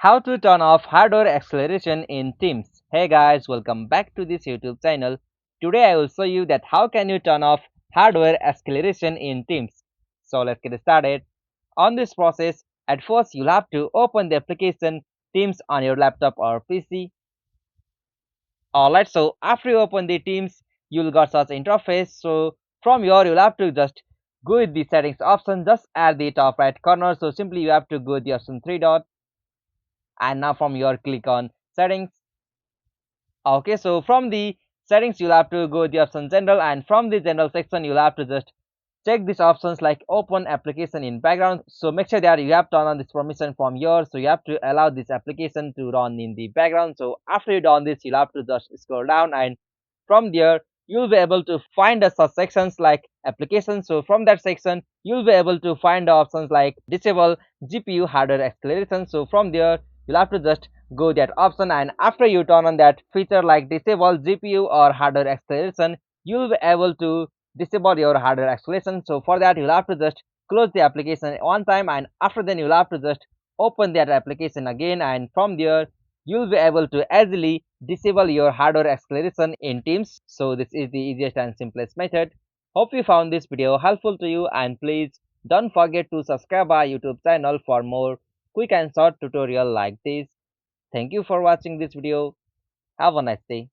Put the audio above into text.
How to turn off hardware acceleration in Teams. Hey guys, welcome back to this YouTube channel. Today I will show you that how can you turn off hardware acceleration in Teams. So let's get started. On this process, at first you'll have to open the application Teams on your laptop or PC. Alright, so after you open the Teams, you'll got such interface. So from here you'll have to just go with the settings option just at the top right corner. So simply you have to go with the option 3 dot, and now from here click on settings. Okay, so from the settings you'll have to go the option general, and from the general section you'll have to just check these options like open application in background. So make sure that you have turned on this permission from here, so you have to allow this application to run in the background. So after you done this, you'll have to just scroll down, and from there you'll be able to find the such sections like applications. So from that section you'll be able to find the options like disable GPU hardware acceleration. So from there you'll have to just go that option, and after you turn on that feature like disable GPU or hardware acceleration, you'll be able to disable your hardware acceleration. So for that you'll have to just close the application one time, and after then you'll have to just open that application again, and from there you'll be able to easily disable your hardware acceleration in Teams. So this is the easiest and simplest method. Hope you found this video helpful to you, and please don't forget to subscribe our YouTube channel for more quick and short tutorial like this. Thank you for watching this video. Have a nice day.